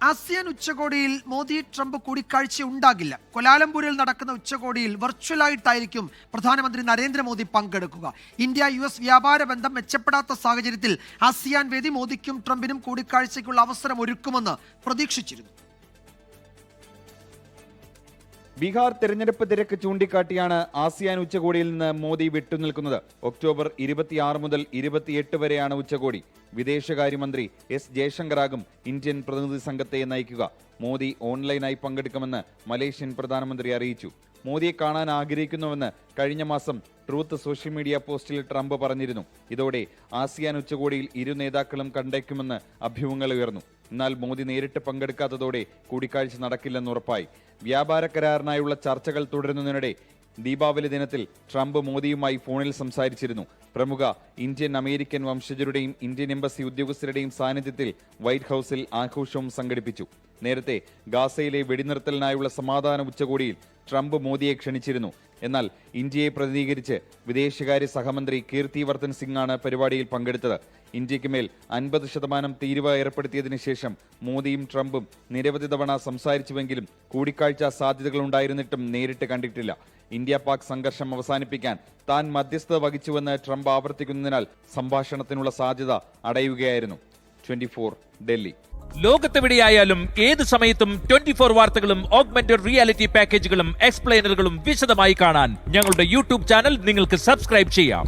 ASEAN ഉച്ചകോടിയിൽ Modi Trump കൂടിക്കാഴ്ച ഉണ്ടാകില്ല. കൊലാലംപൂരിൽ നടക്കുന്ന ഉച്ചകോടിയിൽ വെർച്വലായിട്ടായിരിക്കും പ്രധാനമന്ത്രി നരേന്ദ്രമോദി പങ്കെടുക്കുക. ഇന്ത്യ US വ്യാപാര ബന്ധം മെച്ചപ്പെടാത്ത സാഹചര്യത്തിൽ ആസിയാൻ വേദി മോദിക്കും ട്രംപിനും കൂടിക്കാഴ്ചയ്ക്കുള്ള അവസരം ഒരുക്കുമെന്ന് പ്രതീക്ഷിച്ചിരുന്നു. ബീഹാർ തെരഞ്ഞെടുപ്പ് തിരക്ക് ചൂണ്ടിക്കാട്ടിയാണ് ആസിയാൻ ഉച്ചകോടിയിൽ നിന്ന് മോദി വിട്ടുനിൽക്കുന്നത്. ഒക്ടോബർ 26 മുതൽ 28 വരെയാണ് ഉച്ചകോടി. വിദേശകാര്യമന്ത്രി S ജയശങ്കറാകും ഇന്ത്യൻ പ്രതിനിധി സംഘത്തെ നയിക്കുക. മോദി ഓൺലൈനായി പങ്കെടുക്കുമെന്ന് മലേഷ്യൻ പ്രധാനമന്ത്രി അറിയിച്ചു. മോദിയെ കാണാൻ ആഗ്രഹിക്കുന്നുവെന്ന് കഴിഞ്ഞ മാസം ട്രൂത്ത് സോഷ്യൽ മീഡിയ പോസ്റ്റിൽ ട്രംപ് പറഞ്ഞിരുന്നു. ഇതോടെ ആസിയാൻ ഉച്ചകോടിയിൽ ഇരു നേതാക്കളും കണ്ടേക്കുമെന്ന് അഭ്യൂഹങ്ങൾ ഉയർന്നു. എന്നാൽ മോദി നേരിട്ട് പങ്കെടുക്കാത്തതോടെ കൂടിക്കാഴ്ച നടക്കില്ലെന്ന് ഉറപ്പായി. വ്യാപാര കരാറിനായുള്ള ചർച്ചകൾ തുടരുന്നതിനിടെ ദീപാവലി ദിനത്തിൽ ട്രംപ് മോദിയുമായി ഫോണിൽ സംസാരിച്ചിരുന്നു. പ്രമുഖ ഇന്ത്യൻ അമേരിക്കൻ വംശജരുടെയും ഇന്ത്യൻ എംബസി ഉദ്യോഗസ്ഥരുടെയും സാന്നിധ്യത്തിൽ വൈറ്റ് ഹൌസിൽ ആഘോഷവും സംഘടിപ്പിച്ചു. നേരത്തെ ഗാസയിലെ വെടിനിർത്തലിനായുള്ള സമാധാന ഉച്ചകോടിയിൽ ട്രംപ് മോദിയെ ക്ഷണിച്ചിരുന്നു. എന്നാൽ ഇന്ത്യയെ പ്രതിനിധീകരിച്ച് വിദേശകാര്യ സഹമന്ത്രി കീർത്തി വർദ്ധൻ സിംഗ് ആണ് പരിപാടിയിൽ പങ്കെടുത്തത്. ഇന്ത്യക്ക് മേൽ 50% തീരുവ ഏർപ്പെടുത്തിയതിനു ശേഷം മോദിയും ട്രംപും നിരവധി തവണ സംസാരിച്ചുവെങ്കിലും കൂടിക്കാഴ്ച സാധ്യതകളുണ്ടായിരുന്നിട്ടും നേരിട്ട് കണ്ടിട്ടില്ല. ഇന്ത്യ പാക് സംഘർഷം അവസാനിപ്പിക്കാൻ താൻ മധ്യസ്ഥത വഹിച്ചുവെന്ന് ട്രംപ് ആവർത്തിക്കുന്നതിനാൽ സംഭാഷണത്തിനുള്ള സാധ്യത അടയുകയായിരുന്നു. 24 ഡൽഹി. ലോകത്തെവിടെയായാലും ഏത് സമയത്തും 24 വാർത്തകളും ഓഗ്മെന്റഡ് റിയാലിറ്റി പാക്കേജുകളും എക്സ്പ്ലെയിനറുകളും വിശദമായി കാണാൻ ഞങ്ങളുടെ യൂട്യൂബ് ചാനൽ നിങ്ങൾക്ക് സബ്സ്ക്രൈബ് ചെയ്യാം.